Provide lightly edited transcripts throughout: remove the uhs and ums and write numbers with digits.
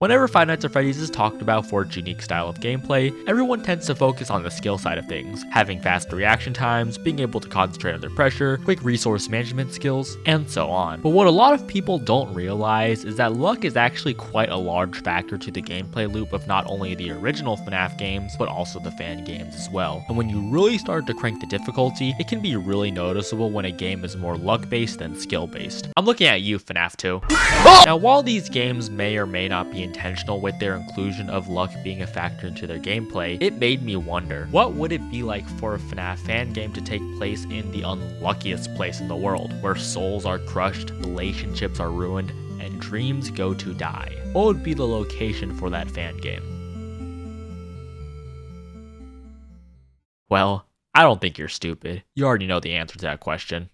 Whenever Five Nights at Freddy's is talked about for its unique style of gameplay, everyone tends to focus on the skill side of things, having fast reaction times, being able to concentrate under pressure, quick resource management skills, and so on. But what a lot of people don't realize is that luck is actually quite a large factor to the gameplay loop of not only the original FNAF games, but also the fan games as well. And when you really start to crank the difficulty, it can be really noticeable when a game is more luck-based than skill-based. I'm looking at you, FNAF 2. Now, while these games may or may not be intentional with their inclusion of luck being a factor into their gameplay, it made me wonder, what would it be like for a FNAF fan game to take place in the unluckiest place in the world, where souls are crushed, relationships are ruined, and dreams go to die? What would be the location for that fan game? Well, I don't think you're stupid. You already know the answer to that question.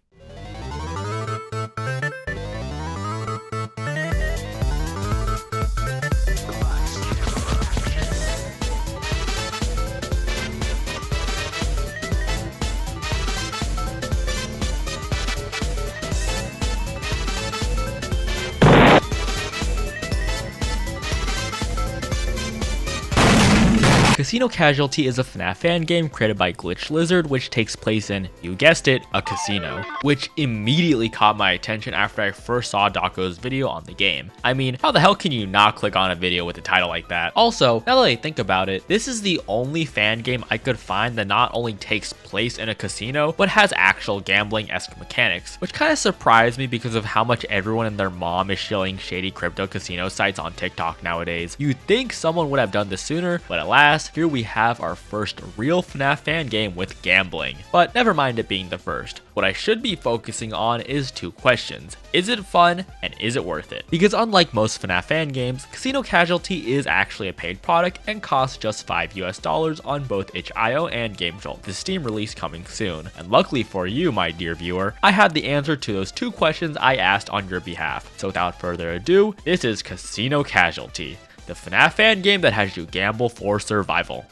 Casino Casualty is a FNAF fan game created by Glitch Lizard, which takes place in, you guessed it, a casino, which immediately caught my attention after I first saw Dako's video on the game. I mean, how the hell can you not click on a video with a title like that? Also, now that I think about it, this is the only fan game I could find that not only takes place in a casino, but has actual gambling-esque mechanics, which kind of surprised me because of how much everyone and their mom is shilling shady crypto casino sites on TikTok nowadays. You'd think someone would have done this sooner, but alas, here we have our first real FNAF fan game with gambling. But never mind it being the first. What I should be focusing on is two questions. Is it fun, and is it worth it? Because unlike most FNAF fan games, Casino Casualty is actually a paid product and costs just $5 on both itch.io and GameJolt, the Steam release coming soon. And luckily for you, my dear viewer, I had the answer to those two questions I asked on your behalf. So without further ado, this is Casino Casualty, the FNAF fan game that has you gamble for survival.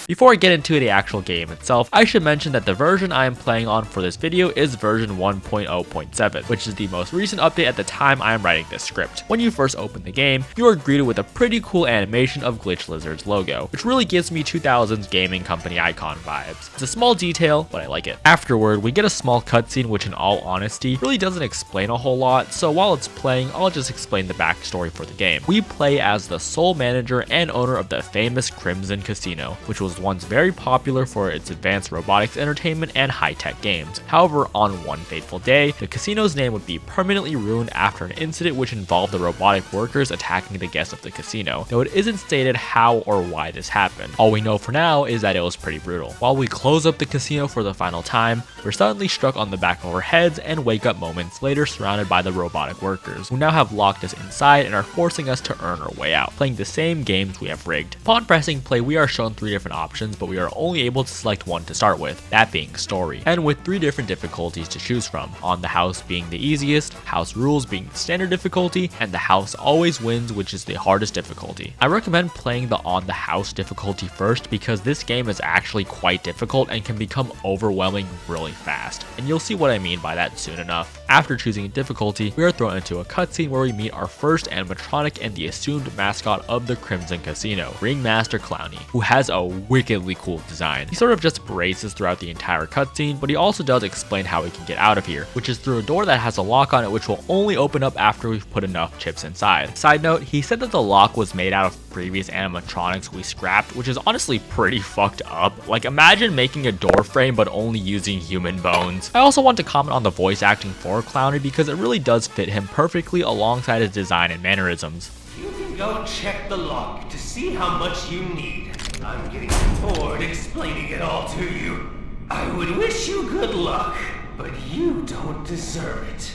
Before I get into the actual game itself, I should mention that the version I am playing on for this video is version 1.0.7, which is the most recent update at the time I am writing this script. When you first open the game, you are greeted with a pretty cool animation of Glitch Lizard's logo, which really gives me 2000s gaming company icon vibes. It's a small detail, but I like it. Afterward, we get a small cutscene which in all honesty really doesn't explain a whole lot, so while it's playing, I'll just explain the backstory for the game. We play as the sole manager and owner of the famous Crimson Casino, which was once very popular for its advanced robotics entertainment and high-tech games. However, on one fateful day, the casino's name would be permanently ruined after an incident which involved the robotic workers attacking the guests of the casino, though it isn't stated how or why this happened. All we know for now is that it was pretty brutal. While we close up the casino for the final time, we're suddenly struck on the back of our heads and wake up moments later surrounded by the robotic workers, who now have locked us inside and are forcing us to earn our way out, playing the same games we have rigged. Upon pressing play, we are shown three different options, but we are only able to select one to start with, that being story, and with three different difficulties to choose from, on the house being the easiest, house rules being the standard difficulty, and the house always wins, which is the hardest difficulty. I recommend playing the on the house difficulty first because this game is actually quite difficult and can become overwhelming really fast, and you'll see what I mean by that soon enough. After choosing a difficulty, we are thrown into a cutscene where we meet our first animatronic and the assumed mascot of the Crimson Casino, Ringmaster Clowny, who has a wickedly cool design. He sort of just braces throughout the entire cutscene, but he also does explain how we can get out of here, which is through a door that has a lock on it which will only open up after we've put enough chips inside. Side note, he said that the lock was made out of previous animatronics we scrapped, which is honestly pretty fucked up. Like, imagine making a door frame but only using human bones. I also want to comment on the voice acting for Clowny because it really does fit him perfectly alongside his design and mannerisms. You can go check the lock to see how much you need. I'm getting bored explaining it all to you. I would wish you good luck, but you don't deserve it.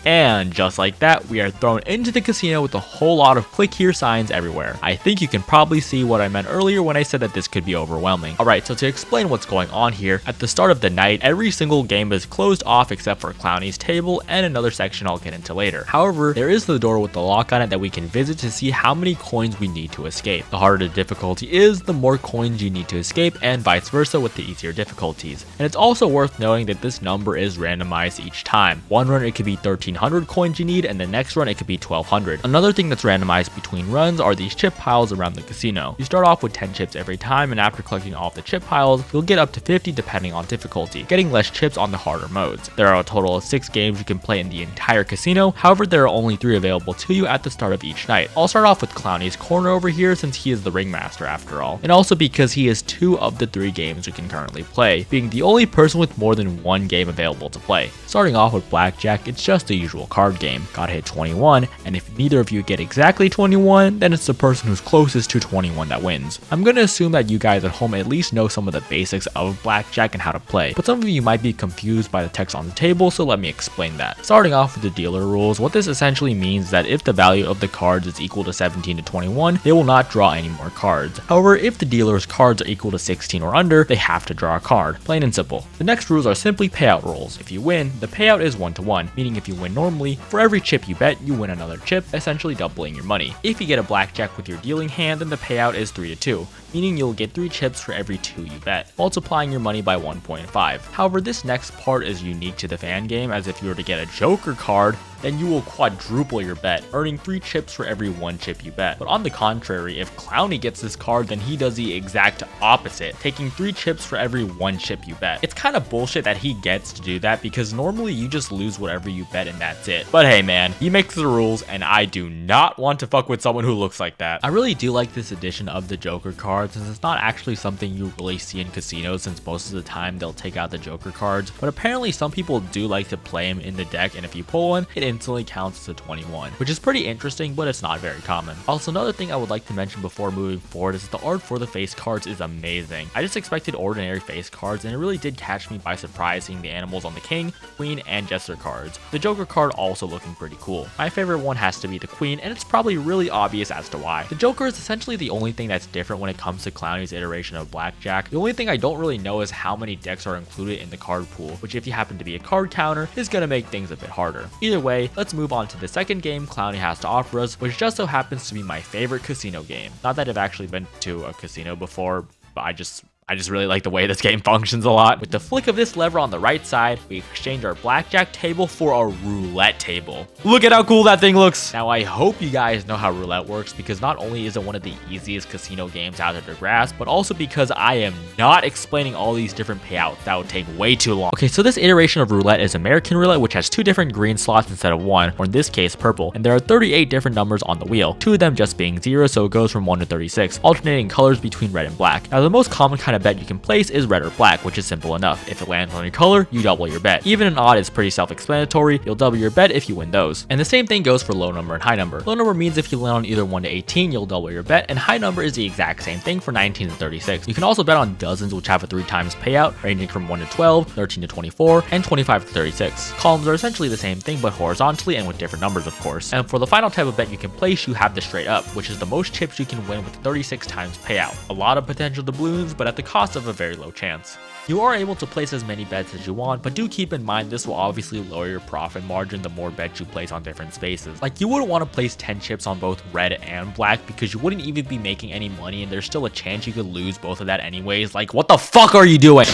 And just like that, we are thrown into the casino with a whole lot of click here signs everywhere. I think you can probably see what I meant earlier when I said that this could be overwhelming. Alright, so to explain what's going on here, at the start of the night, every single game is closed off except for Clowny's table and another section I'll get into later. However, there is the door with the lock on it that we can visit to see how many coins we need to escape. The harder the difficulty is, the more coins you need to escape, and vice versa with the easier difficulties. And it's also worth noting that this number is randomized each time. One run it could be 1300 1,500 coins you need, and the next run it could be 1,200. Another thing that's randomized between runs are these chip piles around the casino. You start off with 10 chips every time, and after collecting all of the chip piles, you'll get up to 50 depending on difficulty, getting less chips on the harder modes. There are a total of 6 games you can play in the entire casino, however there are only 3 available to you at the start of each night. I'll start off with Clowny's Corner over here since he is the ringmaster after all, and also because he is 2 of the 3 games you can currently play, being the only person with more than 1 game available to play. Starting off with Blackjack, it's just the usual card game. Gotta hit 21, and if neither of you get exactly 21, then it's the person who's closest to 21 that wins. I'm gonna assume that you guys at home at least know some of the basics of Blackjack and how to play, but some of you might be confused by the text on the table, so let me explain that. Starting off with the dealer rules, what this essentially means is that if the value of the cards is equal to 17 to 21, they will not draw any more cards. However, if the dealer's cards are equal to 16 or under, they have to draw a card, plain and simple. The next rules are simply payout rules. If you win, the payout is 1-to-1, meaning if you win normally, for every chip you bet, you win another chip, essentially doubling your money. If you get a blackjack with your dealing hand, then the payout is 3-to-2, meaning you'll get 3 chips for every 2 you bet, multiplying your money by 1.5. However, this next part is unique to the fan game, as if you were to get a Joker card, then you will quadruple your bet, earning 3 chips for every 1 chip you bet. But on the contrary, if Clowny gets this card, then he does the exact opposite, taking 3 chips for every 1 chip you bet. It's kind of bullshit that he gets to do that, because normally you just lose whatever you bet and that's it. But hey man, he makes the rules, and I do not want to fuck with someone who looks like that. I really do like this edition of the Joker card, since it's not actually something you really see in casinos, since most of the time they'll take out the Joker cards, but apparently some people do like to play him in the deck, and if you pull one, it instantly counts as a 21, which is pretty interesting, but it's not very common. Also, another thing I would like to mention before moving forward is that the art for the face cards is amazing. I just expected ordinary face cards, and it really did catch me by surprise seeing the animals on the king, queen, and jester cards. The Joker card also looking pretty cool. My favorite one has to be the queen, and it's probably really obvious as to why. The Joker is essentially the only thing that's different when it comes to Clowny's iteration of Blackjack. The only thing I don't really know is how many decks are included in the card pool, which if you happen to be a card counter, is gonna make things a bit harder. Either way, let's move on to the second game Clowny has to offer us, which just so happens to be my favorite casino game. Not that I've actually been to a casino before, but I just really like the way this game functions a lot. With the flick of this lever on the right side, we exchange our blackjack table for a roulette table. Look at how cool that thing looks. Now, I hope you guys know how roulette works, because not only is it one of the easiest casino games out there to grasp, but also because I am not explaining all these different payouts. That would take way too long. Okay, so this iteration of roulette is American roulette, which has 2 different green slots instead of 1, or in this case, purple, and there are 38 different numbers on the wheel, 2 of them just being 0, so it goes from 1 to 36, alternating colors between red and black. Now, the most common kind of bet you can place is red or black, which is simple enough. If it lands on your color, you double your bet. Even and odd is pretty self-explanatory. You'll double your bet if you win those. And the same thing goes for low number and high number. Low number means if you land on either 1 to 18, you'll double your bet, and high number is the exact same thing for 19 to 36. You can also bet on dozens, which have a 3 times payout, ranging from 1 to 12, 13 to 24, and 25 to 36. Columns are essentially the same thing, but horizontally and with different numbers, of course. And for the final type of bet you can place, you have the straight up, which is the most chips you can win with 36 times payout. A lot of potential doubloons, but at the cost of a very low chance. You are able to place as many bets as you want, but do keep in mind this will obviously lower your profit margin the more bets you place on different spaces. Like, you wouldn't want to place 10 chips on both red and black, because you wouldn't even be making any money, and there's still a chance you could lose both of that anyways. Like, what the fuck are you doing?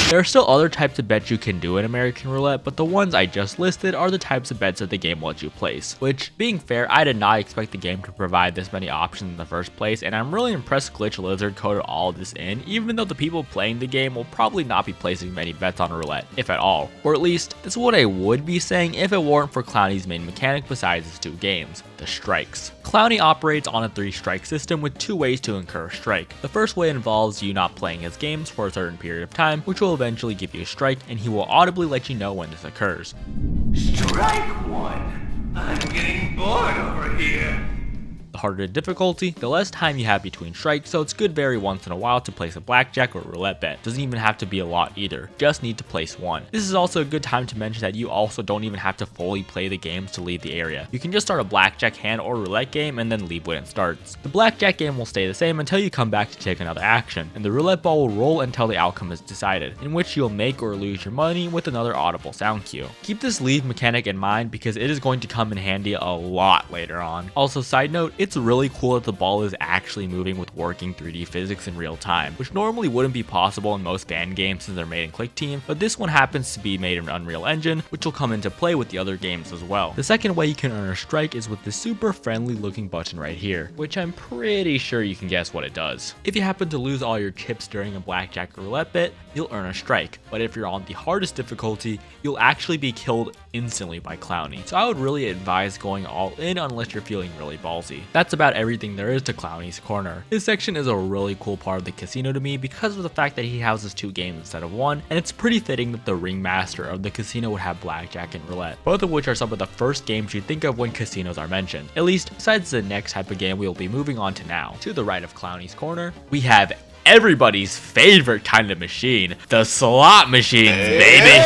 There are still other types of bets you can do in American Roulette, but the ones I just listed are the types of bets that the game lets you place. Which, being fair, I did not expect the game to provide this many options in the first place, and I'm really impressed Glitch Lizard coded all of this in, even though the people playing the game will probably not be placing many bets on roulette, if at all. Or at least, this is what I would be saying if it weren't for Clowny's main mechanic besides his 2 games, the strikes. Clowny operates on a 3-strike system with 2 ways to incur a strike. The first way involves you not playing his games for a certain period of time, which will eventually give you a strike, and he will audibly let you know when this occurs. Strike 1. I'm getting bored over here. The harder the difficulty, the less time you have between strikes, so it's good very once in a while to place a blackjack or roulette bet. Doesn't even have to be a lot either, just need to place 1. This is also a good time to mention that you also don't even have to fully play the games to leave the area. You can just start a blackjack hand or roulette game and then leave when it starts. The blackjack game will stay the same until you come back to take another action, and the roulette ball will roll until the outcome is decided, in which you'll make or lose your money with another audible sound cue. Keep this leave mechanic in mind because it is going to come in handy a lot later on. Also, side note, it's it's really cool that the ball is actually moving with working 3D physics in real time, which normally wouldn't be possible in most fan games since they're made in Click Team, but this one happens to be made in Unreal Engine, which will come into play with the other games as well. The second way you can earn a strike is with this super friendly looking button right here, which I'm pretty sure you can guess what it does. If you happen to lose all your chips during a blackjack or roulette bet, you'll earn a strike, but if you're on the hardest difficulty, you'll actually be killed instantly by Clowny. So I would really advise going all in unless you're feeling really ballsy. That's about everything there is to Clowny's Corner. This section is a really cool part of the casino to me because of the fact that he houses 2 games instead of 1, and it's pretty fitting that the ringmaster of the casino would have blackjack and roulette, both of which are some of the first games you think of when casinos are mentioned, at least besides the next type of game we will be moving on to now. To the right of Clowny's Corner, we have everybody's favorite kind of machine, the slot machines, baby!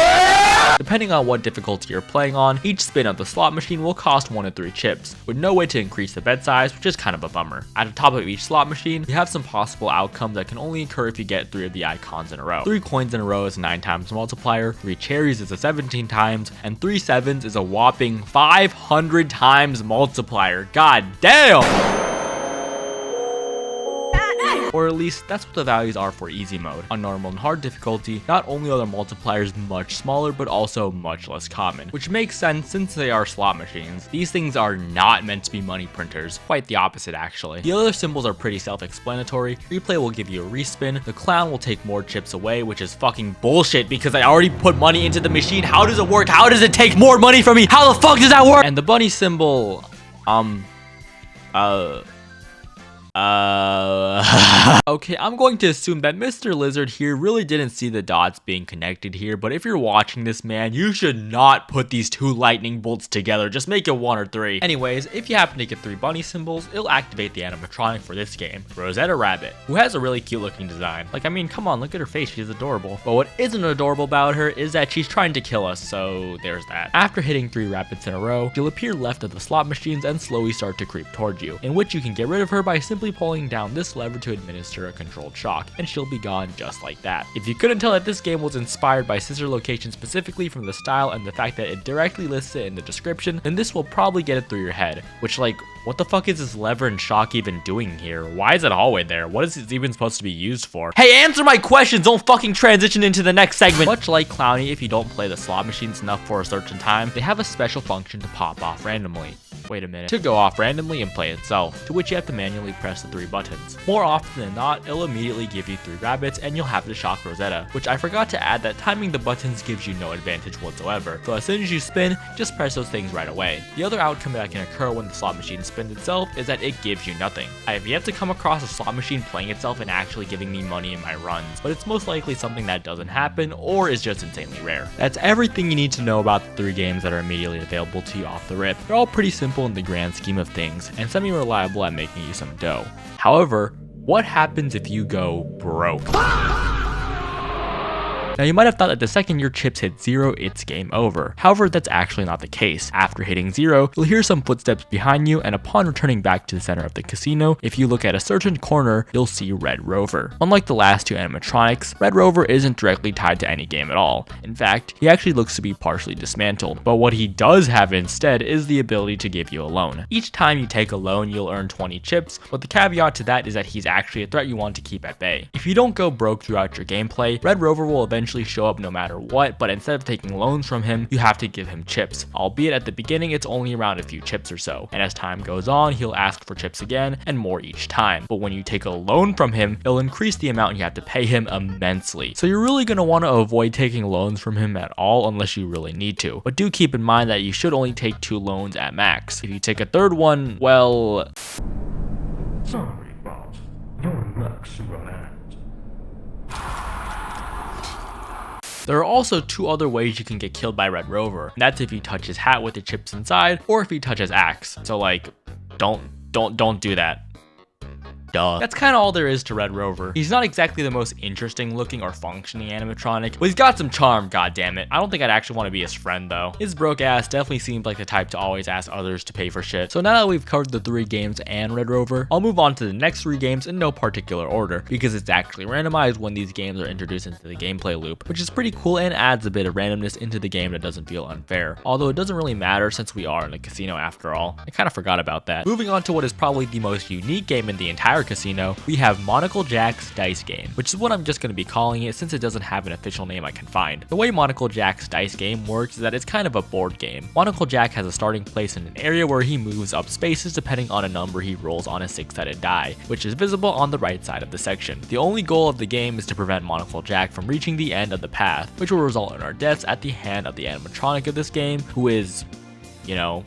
Depending on what difficulty you're playing on, each spin of the slot machine will cost 1 to 3 chips, with no way to increase the bet size, which is kind of a bummer. At the top of each slot machine, you have some possible outcomes that can only occur if you get 3 of the icons in a row. 3 coins in a row is a 9 times multiplier, 3 cherries is a 17 times, and 3 sevens is a whopping 500 times multiplier. God damn! Or at least that's what the values are for easy mode. On normal and hard difficulty, not only are the multipliers much smaller, but also much less common, which makes sense since they are slot machines. These things are not meant to be money printers, quite the opposite actually. The other symbols are pretty self-explanatory. Replay will give you a respin, the clown will take more chips away, which is fucking bullshit because I already put money into the machine. How does it work? How does it take more money from me? How the fuck does that work? And the bunny symbol, okay, I'm going to assume that Mr. Lizard here really didn't see the dots being connected here, but if you're watching this, man, you should not put these 2 lightning bolts together. Just make it 1 or 3. Anyways, if you happen to get 3 bunny symbols, it'll activate the animatronic for this game, Rosetta Rabbit, who has a really cute looking design. Like, I mean, come on, look at her face, she's adorable. But what isn't adorable about her is that she's trying to kill us, so there's that. After hitting 3 rabbits in a row, she'll appear left of the slot machines and slowly start to creep towards you, in which you can get rid of her by simply pulling down this lever to administer a controlled shock, and she'll be gone just like that. If you couldn't tell that this game was inspired by Scissor Location specifically from the style and the fact that it directly lists it in the description, then this will probably get it through your head, which, like, what the fuck is this lever and shock even doing here? Why is that hallway there? What is it even supposed to be used for? Hey, answer my questions! Don't fucking transition into the next segment! Much like Clowny, if you don't play the slot machines enough for a certain time, they have a special function to pop off randomly. Wait a minute. To go off randomly and play itself, to which you have to manually press the 3 buttons. More often than not, it'll immediately give you 3 rabbits and you'll have to shock Rosetta, which I forgot to add that timing the buttons gives you no advantage whatsoever. So as soon as you spin, just press those things right away. The other outcome that can occur when the slot machine spins itself is that it gives you nothing. I have yet to come across a slot machine playing itself and actually giving me money in my runs, but it's most likely something that doesn't happen or is just insanely rare. That's everything you need to know about the 3 games that are immediately available to you off the rip. They're all pretty simple in the grand scheme of things and semi-reliable at making you some dough. However, what happens if you go broke? Now you might have thought that the second your chips hit 0, it's game over. However, that's actually not the case. After hitting 0, you'll hear some footsteps behind you, and upon returning back to the center of the casino, if you look at a certain corner, you'll see Red Rover. Unlike the last 2 animatronics, Red Rover isn't directly tied to any game at all. In fact, he actually looks to be partially dismantled, but what he does have instead is the ability to give you a loan. Each time you take a loan, you'll earn 20 chips, but the caveat to that is that he's actually a threat you want to keep at bay. If you don't go broke throughout your gameplay, Red Rover will eventually show up no matter what, but instead of taking loans from him, you have to give him chips. Albeit at the beginning, it's only around a few chips or so, and as time goes on, he'll ask for chips again and more each time. But when you take a loan from him, it'll increase the amount you have to pay him immensely. So you're really going to want to avoid taking loans from him at all unless you really need to. But do keep in mind that you should only take 2 loans at max. If you take a third one, well... Sorry, boss. Your luck's run out. There are also 2 other ways you can get killed by Red Rover, and that's if you touch his hat with the chips inside, or if you touch his axe. So like, don't do that. Duh. That's kind of all there is to Red Rover. He's not exactly the most interesting looking or functioning animatronic, but he's got some charm, goddammit. I don't think I'd actually want to be his friend though. His broke ass definitely seems like the type to always ask others to pay for shit. So now that we've covered the 3 games and Red Rover, I'll move on to the next 3 games in no particular order, because it's actually randomized when these games are introduced into the gameplay loop, which is pretty cool and adds a bit of randomness into the game that doesn't feel unfair. Although it doesn't really matter since we are in a casino after all. I kind of forgot about that. Moving on to what is probably the most unique game in the entire casino, we have Monocle Jack's Dice Game, which is what I'm just going to be calling it since it doesn't have an official name I can find. The way Monocle Jack's Dice Game works is that it's kind of a board game. Monocle Jack has a starting place in an area where he moves up spaces depending on a number he rolls on a 6-sided die, which is visible on the right side of the section. The only goal of the game is to prevent Monocle Jack from reaching the end of the path, which will result in our deaths at the hand of the animatronic of this game, who is, you know,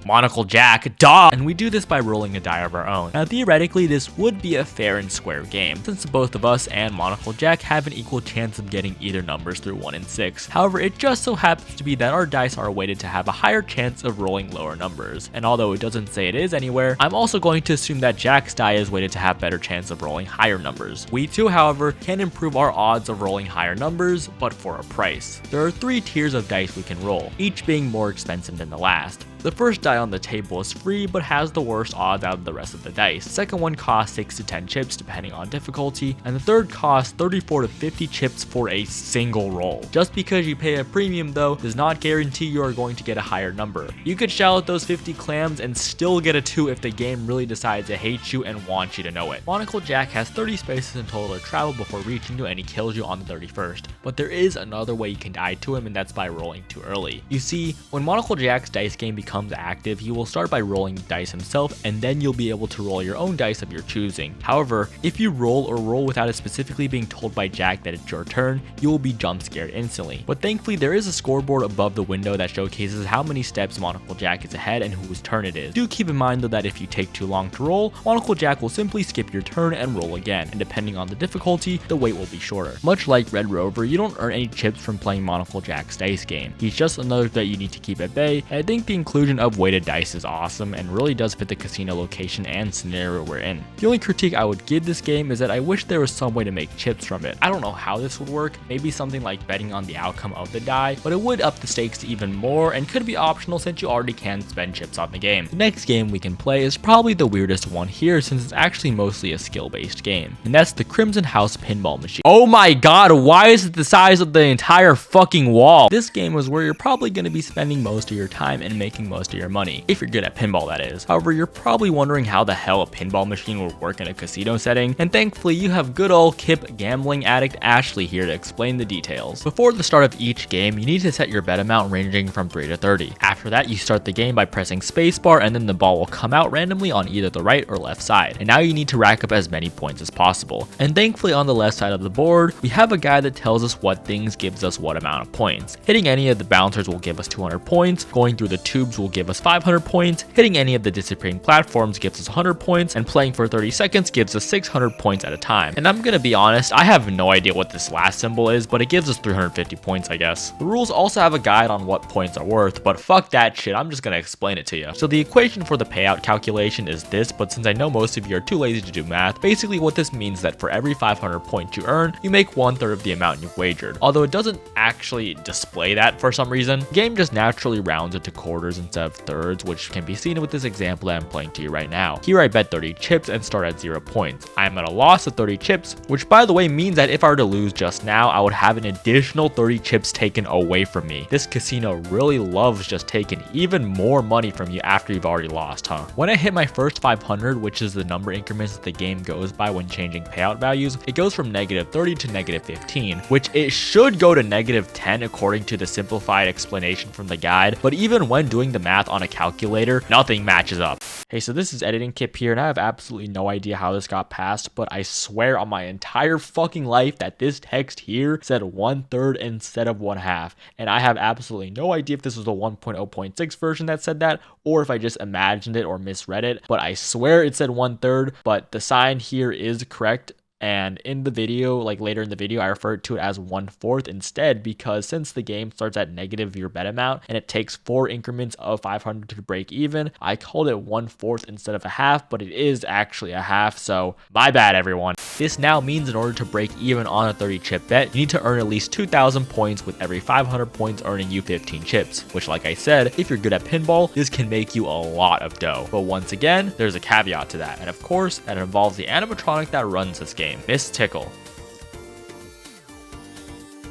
Monocle Jack, duh! And we do this by rolling a die of our own. Now theoretically this would be a fair and square game, since both of us and Monocle Jack have an equal chance of getting either numbers through 1 and 6. However, it just so happens to be that our dice are weighted to have a higher chance of rolling lower numbers. And although it doesn't say it is anywhere, I'm also going to assume that Jack's die is weighted to have better chance of rolling higher numbers. We too, however, can improve our odds of rolling higher numbers, but for a price. There are 3 tiers of dice we can roll, each being more expensive than the last. The first die on the table is free but has the worst odds out of the rest of the dice. The second one costs 6 to 10 chips depending on difficulty, and the third costs 34 to 50 chips for a single roll. Just because you pay a premium though does not guarantee you are going to get a higher number. You could shell out those 50 clams and still get a 2 if the game really decides to hate you and wants you to know it. Monocle Jack has 30 spaces in total to travel before reaching you, and he kills you on the 31st. But there is another way you can die to him, and that's by rolling too early. You see, when Monocle Jack's dice game becomes active, he will start by rolling dice himself, and then you'll be able to roll your own dice of your choosing. However, if you roll without it specifically being told by Jack that it's your turn, you will be jump scared instantly. But thankfully there is a scoreboard above the window that showcases how many steps Monocle Jack is ahead and whose turn it is. Do keep in mind though that if you take too long to roll, Monocle Jack will simply skip your turn and roll again, and depending on the difficulty, the wait will be shorter. Much like Red Rover, you don't earn any chips from playing Monocle Jack's dice game. He's just another that you need to keep at bay, and I think the inclusion of weighted dice is awesome and really does fit the casino location and scenario we're in. The only critique I would give this game is that I wish there was some way to make chips from it. I don't know how this would work, maybe something like betting on the outcome of the die, but it would up the stakes to even more and could be optional since you already can spend chips on the game. The next game we can play is probably the weirdest one here since it's actually mostly a skill-based game, and that's the Crimson House pinball machine. Oh my god, why is it the size of the entire fucking wall? This game is where you're probably going to be spending most of your time and making most of your money, if you're good at pinball that is. However, you're probably wondering how the hell a pinball machine would work in a casino setting, and thankfully you have good old Kip gambling addict Ashley here to explain the details. Before the start of each game, you need to set your bet amount ranging from 3 to 30. After that, you start the game by pressing spacebar, and then the ball will come out randomly on either the right or left side, and now you need to rack up as many points as possible. And thankfully on the left side of the board, we have a guide that tells us what things gives us what amount of points. Hitting any of the bouncers will give us 200 points, going through the tubes will give us 500 points, hitting any of the disappearing platforms gives us 100 points, and playing for 30 seconds gives us 600 points at a time. And I'm gonna be honest, I have no idea what this last symbol is, but it gives us 350 points, I guess. The rules also have a guide on what points are worth, but fuck that shit, I'm just gonna explain it to you. So the equation for the payout calculation is this, but since I know most of you are too lazy to do math, basically what this means is that for every 500 points you earn, you make 1/3 of the amount you've wagered. Although it doesn't actually display that for some reason, the game just naturally rounds it to quarters instead of thirds, which can be seen with this example that I'm playing to you right now. Here I bet 30 chips and start at 0 points. I am at a loss of 30 chips, which by the way means that if I were to lose just now, I would have an additional 30 chips taken away from me. This casino really loves just taking even more money from you after you've already lost, huh? When I hit my first 500, which is the number increments that the game goes by when changing payout values, it goes from -30 to -15, which it should go to -10 according to the simplified explanation from the guide, but even when doing the math on a calculator, nothing matches up. Hey, so this is Editing Kip here, and I have absolutely no idea how this got passed, but I swear on my entire fucking life that this text here said 1/3 instead of 1/2, and I have absolutely no idea if this was the 1.0.6 version that said that, or if I just imagined it or misread it, but I swear it said 1/3, but the sign here is correct. And in the video, like later in the video, I referred to it as 1/4 instead, because since the game starts at negative your bet amount and it takes 4 increments of 500 to break even, I called it 1/4 instead of a half, but it is actually a half, so my bad everyone. This now means in order to break even on a 30 chip bet, you need to earn at least 2,000 points, with every 500 points earning you 15 chips, which like I said, if you're good at pinball, this can make you a lot of dough. But once again, there's a caveat to that, and of course, that involves the animatronic that runs this game, Miss Tickle.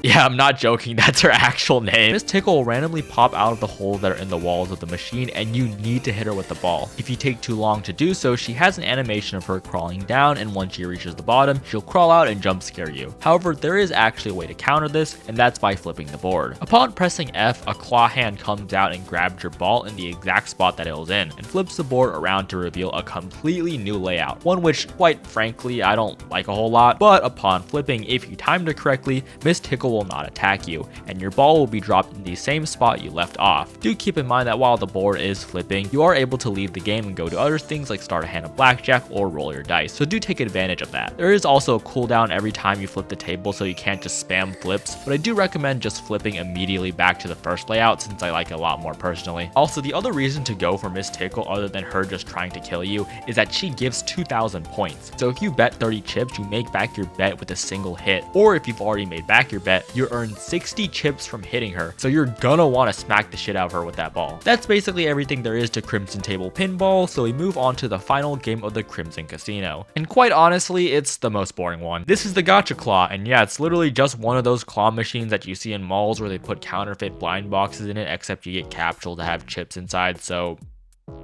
Yeah, I'm not joking, that's her actual name. Miss Tickle will randomly pop out of the holes that are in the walls of the machine, and you need to hit her with the ball. If you take too long to do so, she has an animation of her crawling down, and once she reaches the bottom, she'll crawl out and jump scare you. However, there is actually a way to counter this, and that's by flipping the board. Upon pressing F, a claw hand comes out and grabs your ball in the exact spot that it was in, and flips the board around to reveal a completely new layout, one which, quite frankly, I don't like a whole lot, but upon flipping, if you timed it correctly, Miss Tickle will not attack you, and your ball will be dropped in the same spot you left off. Do keep in mind that while the board is flipping, you are able to leave the game and go to other things like start a hand of blackjack or roll your dice, so do take advantage of that. There is also a cooldown every time you flip the table, so you can't just spam flips, but I do recommend just flipping immediately back to the first layout since I like it a lot more personally. Also, the other reason to go for Miss Tickle other than her just trying to kill you is that she gives 2,000 points. So if you bet 30 chips, you make back your bet with a single hit, or if you've already made back your bet, you earn 60 chips from hitting her, so you're gonna want to smack the shit out of her with that ball. That's basically everything there is to Crimson Table Pinball, so we move on to the final game of the Crimson Casino. And quite honestly, it's the most boring one. This is the Gacha Claw, and yeah, it's literally just one of those claw machines that you see in malls where they put counterfeit blind boxes in it, except you get capsule to have chips inside, so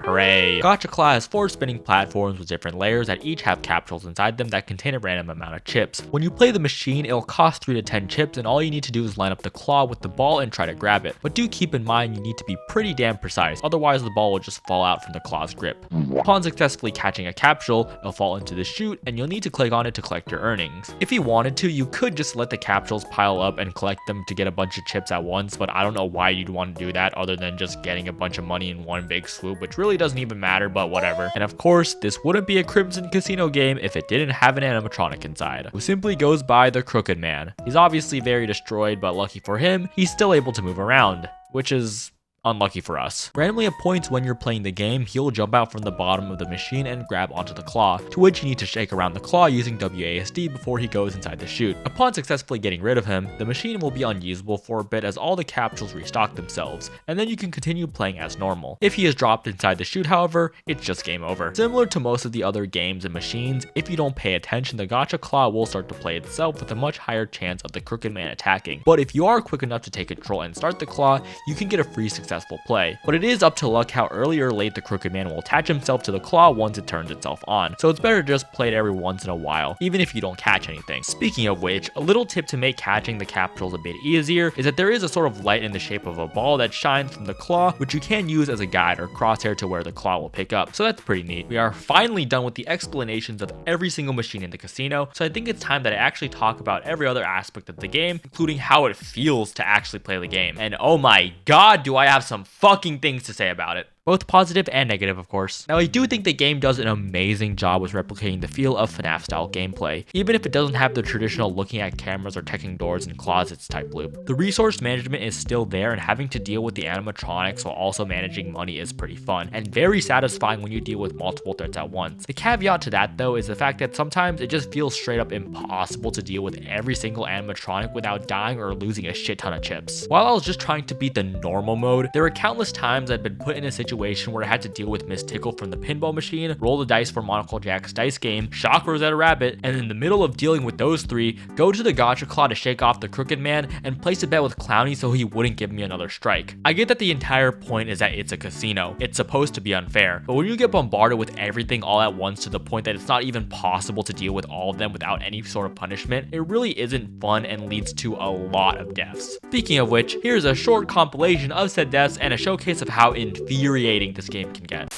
hooray. Gacha Claw has 4 spinning platforms with different layers that each have capsules inside them that contain a random amount of chips. When you play the machine, it'll cost 3 to 10 chips, and all you need to do is line up the claw with the ball and try to grab it. But do keep in mind you need to be pretty damn precise, otherwise the ball will just fall out from the claw's grip. Upon successfully catching a capsule, it'll fall into the chute, and you'll need to click on it to collect your earnings. If you wanted to, you could just let the capsules pile up and collect them to get a bunch of chips at once, but I don't know why you'd want to do that other than just getting a bunch of money in one big swoop, which really doesn't even matter, but whatever. And of course, this wouldn't be a Crimson Casino game if it didn't have an animatronic inside, who simply goes by the Crooked Man. He's obviously very destroyed, but lucky for him, he's still able to move around, which is unlucky for us. Randomly at points when you're playing the game, he'll jump out from the bottom of the machine and grab onto the claw, to which you need to shake around the claw using WASD before he goes inside the chute. Upon successfully getting rid of him, the machine will be unusable for a bit as all the capsules restock themselves, and then you can continue playing as normal. If he is dropped inside the chute, however, it's just game over. Similar to most of the other games and machines, if you don't pay attention, the Gacha Claw will start to play itself with a much higher chance of the Crooked Man attacking. But if you are quick enough to take control and start the claw, you can get a free successful play. But it is up to luck how early or late the Crooked Man will attach himself to the claw once it turns itself on, so it's better to just play it every once in a while, even if you don't catch anything. Speaking of which, a little tip to make catching the capsules a bit easier is that there is a sort of light in the shape of a ball that shines from the claw, which you can use as a guide or crosshair to where the claw will pick up, so that's pretty neat. We are finally done with the explanations of every single machine in the casino, so I think it's time that I actually talk about every other aspect of the game, including how it feels to actually play the game. And oh my god, do I have some fucking things to say about it. Both positive and negative, of course. Now, I do think the game does an amazing job with replicating the feel of FNAF style gameplay, even if it doesn't have the traditional looking at cameras or checking doors and closets type loop. The resource management is still there, and having to deal with the animatronics while also managing money is pretty fun, and very satisfying when you deal with multiple threats at once. The caveat to that though is the fact that sometimes it just feels straight up impossible to deal with every single animatronic without dying or losing a shit ton of chips. While I was just trying to beat the normal mode, there were countless times I'd been put in a situation where I had to deal with Miss Tickle from the pinball machine, roll the dice for Monocle Jack's dice game, shock Rosetta Rabbit, and in the middle of dealing with those three, go to the Gacha Claw to shake off the Crooked Man and place a bet with Clowny so he wouldn't give me another strike. I get that the entire point is that it's a casino. It's supposed to be unfair, but when you get bombarded with everything all at once to the point that it's not even possible to deal with all of them without any sort of punishment, it really isn't fun and leads to a lot of deaths. Speaking of which, here's a short compilation of said deaths and a showcase of how infuriating this game can get.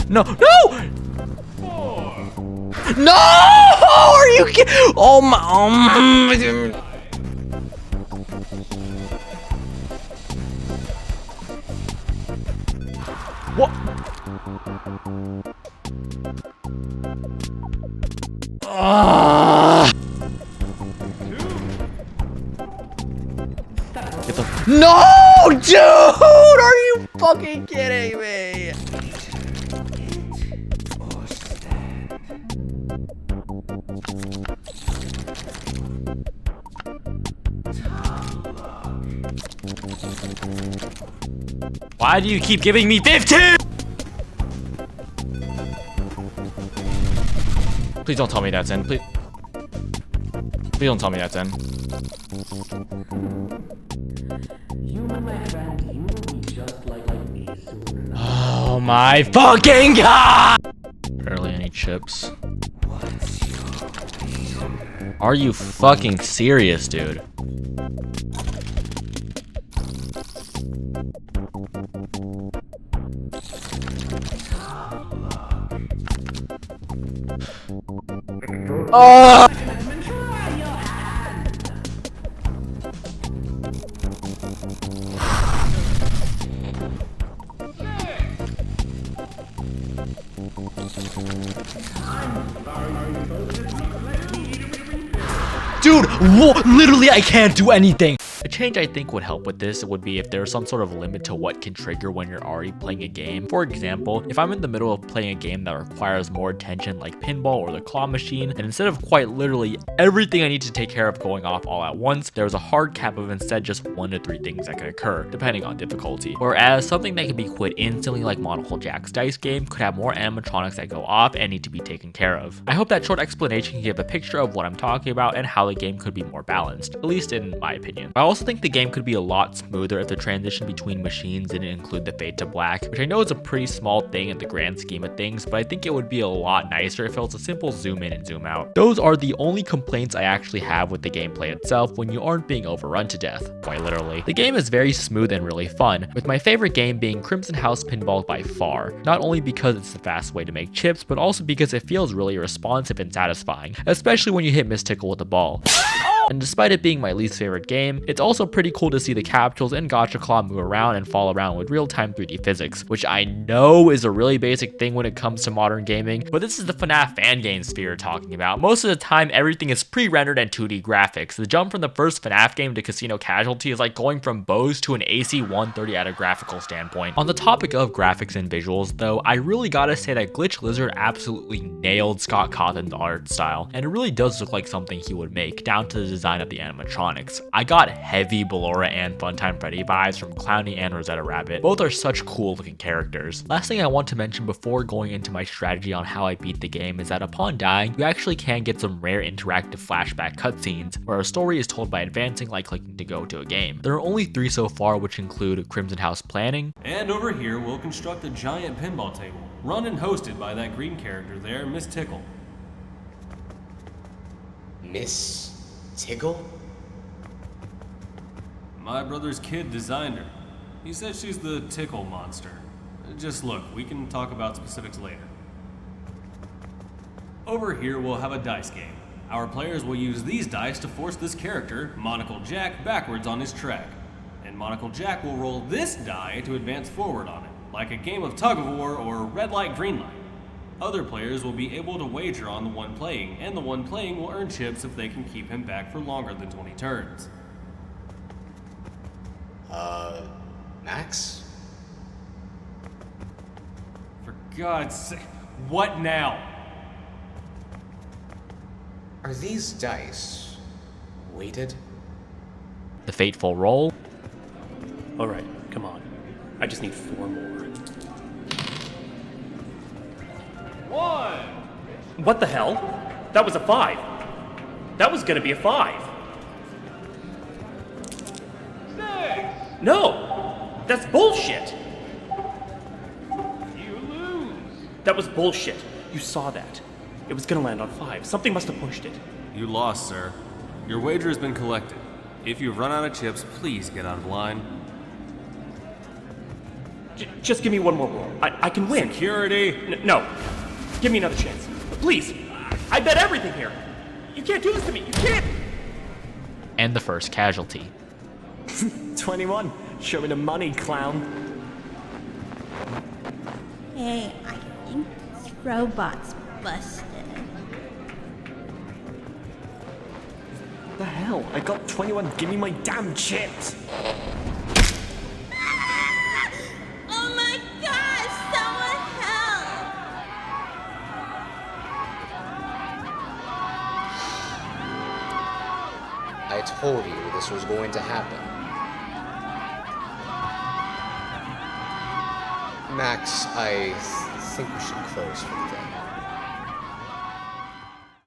No! No! Are you kidding? Oh my! What? No, dude! Are you fucking kidding me? Why do you keep giving me 15? Please don't tell me that's in. Please don't tell me that's in. Oh my fucking god! Barely any chips. Are you fucking serious, dude? Oh! Dude, literally I can't do anything. A change I think would help with this would be if there's some sort of limit to what can trigger when you're already playing a game. For example, if I'm in the middle of playing a game that requires more attention like pinball or the claw machine, and instead of quite literally everything I need to take care of going off all at once, there's a hard cap of instead just 1 to 3 things that could occur, depending on difficulty. Whereas something that can be quit instantly like Monocle Jack's dice game could have more animatronics that go off and need to be taken care of. I hope that short explanation can give a picture of what I'm talking about and how the game could be more balanced, at least in my opinion. I also think the game could be a lot smoother if the transition between machines didn't include the fade to black, which I know is a pretty small thing in the grand scheme of things, but I think it would be a lot nicer if it was a simple zoom in and zoom out. Those are the only complaints I actually have with the gameplay itself when you aren't being overrun to death, quite literally. The game is very smooth and really fun, with my favorite game being Crimson House Pinball by far, not only because it's the fast way to make chips, but also because it feels really responsive and satisfying, especially when you hit Miss Tickle with the ball. And despite it being my least favorite game, it's also pretty cool to see the capsules and Gotcha Claw move around and fall around with real-time 3D physics, which I know is a really basic thing when it comes to modern gaming, but this is the FNAF Fangame sphere talking about. Most of the time, everything is pre-rendered and 2D graphics. The jump from the first FNAF game to Casino Casualty is like going from Bose to an AC-130 at a graphical standpoint. On the topic of graphics and visuals, though, I really gotta say that Glitch Lizard absolutely nailed Scott Cawthon's art style, and it really does look like something he would make, down to the design of the animatronics. I got heavy Ballora and Funtime Freddy vibes from Clowny and Rosetta Rabbit. Both are such cool looking characters. Last thing I want to mention before going into my strategy on how I beat the game is that upon dying, you actually can get some rare interactive flashback cutscenes, where a story is told by advancing like clicking to go to a game. There are only 3 so far, which include Crimson House Planning. And over here, we'll construct a giant pinball table, run and hosted by that green character there, Miss Tickle. Miss Tickle? My brother's kid designed her. He says she's the tickle monster. Just look, we can talk about specifics later. Over here, we'll have a dice game. Our players will use these dice to force this character, Monocle Jack, backwards on his track. And Monocle Jack will roll this die to advance forward on it, like a game of tug of war or red light, green light. Other players will be able to wager on the one playing, and the one playing will earn chips if they can keep him back for longer than 20 turns. Max? For God's sake, what now? Are these dice weighted? The fateful roll. Alright, come on. I just need 4 more. 1! What the hell? That was a 5. That was gonna be a 5. 6! No! That's bullshit! You lose! That was bullshit. You saw that. It was gonna land on 5. Something must have pushed it. You lost, sir. Your wager has been collected. If you've run out of chips, please get out of line. Just give me one more roll. I can win. Security! No. Give me another chance. Please. I bet everything here. You can't do this to me. You can't. And the first casualty. 21. Show me the money, clown. Hey, I think this robot's busted. The hell? I got 21. Give me my damn chips. Oh my gosh, someone help! I told you this was going to happen. Max, I think we should close for the day.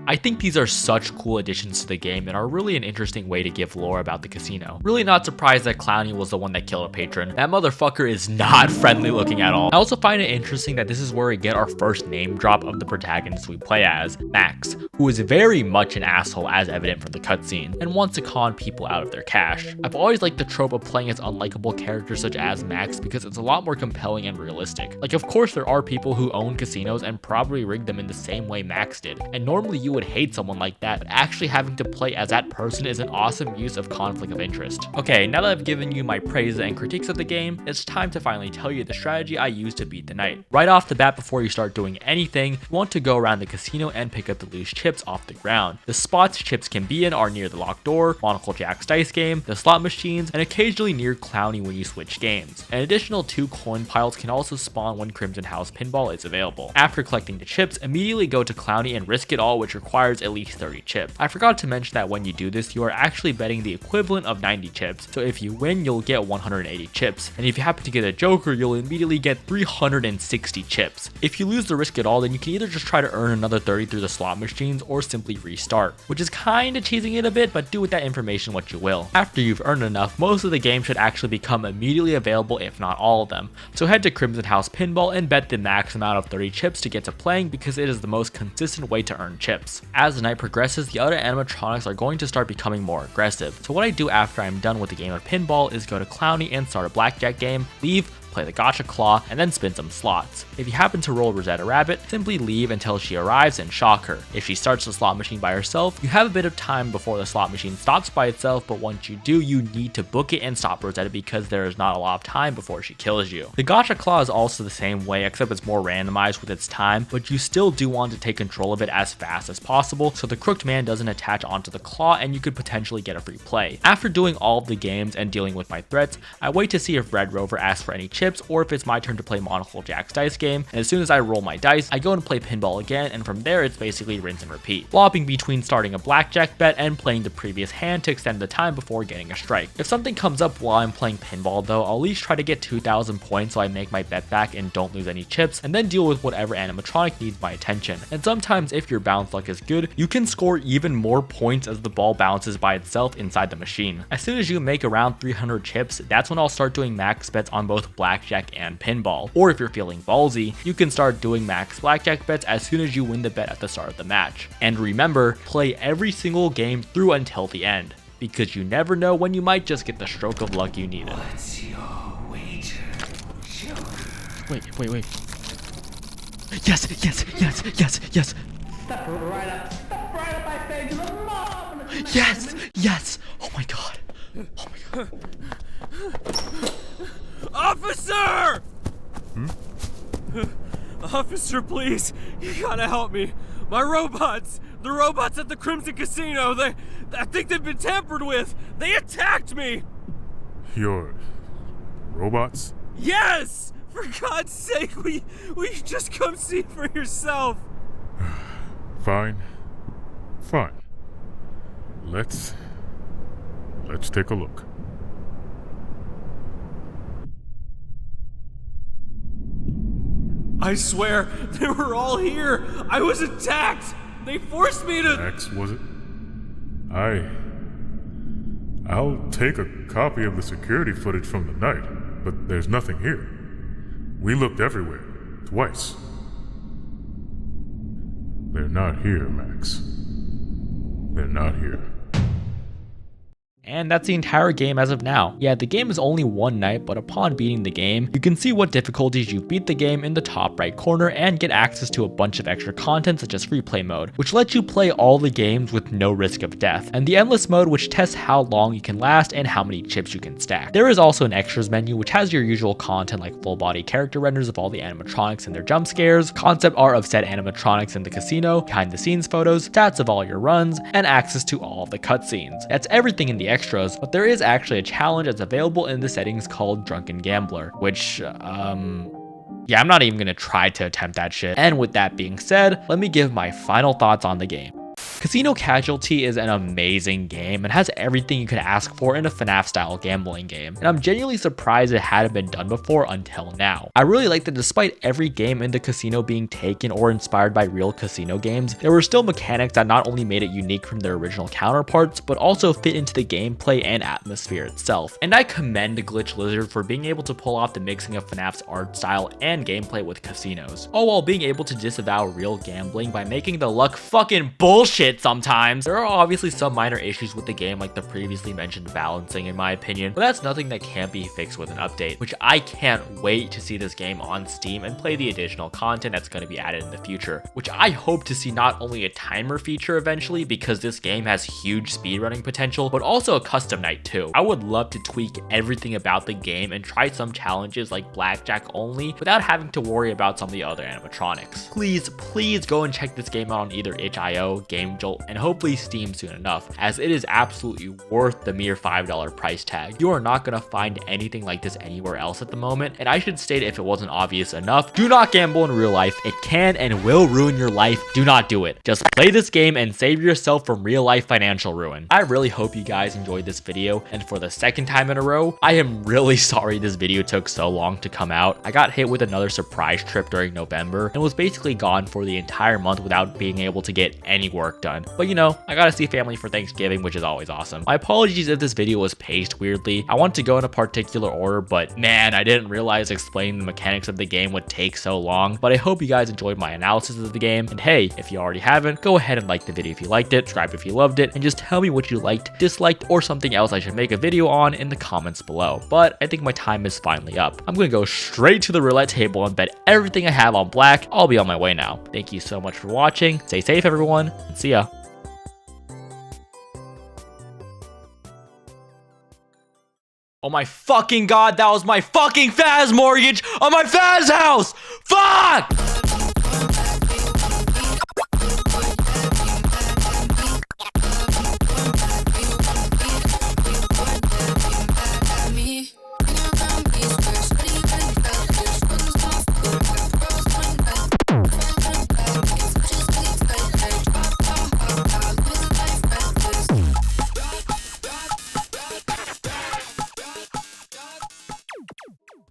I think these are such cool additions to the game and are really an interesting way to give lore about the casino. Really not surprised that Clowny was the one that killed a patron. That motherfucker is not friendly looking at all. I also find it interesting that this is where we get our first name drop of the protagonist we play as, Max, who is very much an asshole as evident from the cutscene, and wants to con people out of their cash. I've always liked the trope of playing as unlikable characters such as Max because it's a lot more compelling and realistic. Like, of course there are people who own casinos and probably rig them in the same way Max did, and normally you would hate someone like that, but actually having to play as that person is an awesome use of conflict of interest. Okay, now that I've given you my praise and critiques of the game, it's time to finally tell you the strategy I used to beat the night. Right off the bat, before you start doing anything, you want to go around the casino and pick up the loose chips off the ground. The spots chips can be in are near the locked door, Monocle Jack's dice game, the slot machines, and occasionally near Clowny when you switch games. An additional 2 coin piles can also spawn when Crimson House Pinball is available. After collecting the chips, immediately go to Clowny and risk it all, which requires at least 30 chips. I forgot to mention that when you do this, you are actually betting the equivalent of 90 chips, so if you win, you'll get 180 chips, and if you happen to get a joker, you'll immediately get 360 chips. If you lose the risk at all, then you can either just try to earn another 30 through the slot machines or simply restart, which is kinda cheesing it a bit, but do with that information what you will. After you've earned enough, most of the game should actually become immediately available, if not all of them, so head to Crimson House Pinball and bet the max amount of 30 chips to get to playing because it is the most consistent way to earn chips. As the night progresses, the other animatronics are going to start becoming more aggressive. So what I do after I'm done with the game of pinball is go to Clowny and start a blackjack game, leave, play the gotcha claw, and then spin some slots. If you happen to roll Rosetta Rabbit, simply leave until she arrives and shock her. If she starts the slot machine by herself, you have a bit of time before the slot machine stops by itself, but once you do, you need to book it and stop Rosetta because there is not a lot of time before she kills you. The gotcha claw is also the same way, except it's more randomized with its time, but you still do want to take control of it as fast as possible so the crooked man doesn't attach onto the claw and you could potentially get a free play. After doing all of the games and dealing with my threats, I wait to see if Red Rover asks for any chips or if it's my turn to play Monocle Jack's dice game, and as soon as I roll my dice, I go and play pinball again, and from there it's basically rinse and repeat, flopping between starting a blackjack bet and playing the previous hand to extend the time before getting a strike. If something comes up while I'm playing pinball though, I'll at least try to get 2,000 points so I make my bet back and don't lose any chips, and then deal with whatever animatronic needs my attention. And sometimes if your bounce luck is good, you can score even more points as the ball bounces by itself inside the machine. As soon as you make around 300 chips, that's when I'll start doing max bets on both blackjack and pinball. Or if you're feeling ballsy, you can start doing max blackjack bets as soon as you win the bet at the start of the match. And remember, play every single game through until the end, because you never know when you might just get the stroke of luck you needed. What's your wager, Joker? Wait. Yes. Step right up, I say, to the mob! Yes. Oh my god. Officer! Officer, please, you gotta help me. My robots, the robots at the Crimson Casino, I think they've been tampered with. They attacked me. Your robots? Yes! For God's sake, will you just come see for yourself? Fine. Let's take a look. I swear, they were all here. I was attacked. They forced me to... Max, was it? I'll take a copy of the security footage from the night, but there's nothing here. We looked everywhere, twice. They're not here, Max. They're not here. And that's the entire game as of now. Yeah, the game is only one night, but upon beating the game, you can see what difficulties you beat the game in the top right corner and get access to a bunch of extra content such as free play mode, which lets you play all the games with no risk of death, and the endless mode, which tests how long you can last and how many chips you can stack. There is also an extras menu which has your usual content like full body character renders of all the animatronics and their jump scares, concept art of said animatronics in the casino, behind the scenes photos, stats of all your runs, and access to all of the cutscenes. That's everything in the extras, but there is actually a challenge that's available in the settings called Drunken Gambler, which, yeah, I'm not even gonna try to attempt that shit. And with that being said, let me give my final thoughts on the game. Casino Casualty is an amazing game and has everything you could ask for in a FNAF style gambling game, and I'm genuinely surprised it hadn't been done before until now. I really like that despite every game in the casino being taken or inspired by real casino games, there were still mechanics that not only made it unique from their original counterparts, but also fit into the gameplay and atmosphere itself. And I commend Glitch Lizard for being able to pull off the mixing of FNAF's art style and gameplay with casinos, all while being able to disavow real gambling by making the luck fucking bullshit sometimes. There are obviously some minor issues with the game like the previously mentioned balancing in my opinion, but that's nothing that can't be fixed with an update, which I can't wait to see this game on Steam and play the additional content that's going to be added in the future, which I hope to see not only a timer feature eventually because this game has huge speedrunning potential, but also a custom night too. I would love to tweak everything about the game and try some challenges like blackjack only without having to worry about some of the other animatronics. Please go and check this game out on either itch.io, Game Jolt, and hopefully Steam soon enough, as it is absolutely worth the mere $5 price tag. You are not going to find anything like this anywhere else at the moment, and I should state if it wasn't obvious enough, do not gamble in real life. It can and will ruin your life. Do not do it. Just play this game and save yourself from real life financial ruin. I really hope you guys enjoyed this video, and for the second time in a row, I am really sorry this video took so long to come out. I got hit with another surprise trip during November and was basically gone for the entire month without being able to get any work done. But you know, I gotta see family for Thanksgiving, which is always awesome. My apologies if this video was paced weirdly. I want to go in a particular order, but man, I didn't realize explaining the mechanics of the game would take so long. But I hope you guys enjoyed my analysis of the game. And hey, if you already haven't, go ahead and like the video if you liked it, subscribe if you loved it, and just tell me what you liked, disliked, or something else I should make a video on in the comments below. But I think my time is finally up. I'm gonna go straight to the roulette table and bet everything I have on black. I'll be on my way now. Thank you so much for watching. Stay safe, everyone, and see ya. Oh my fucking god, that was my fucking Faz mortgage on my Faz house! Fuck!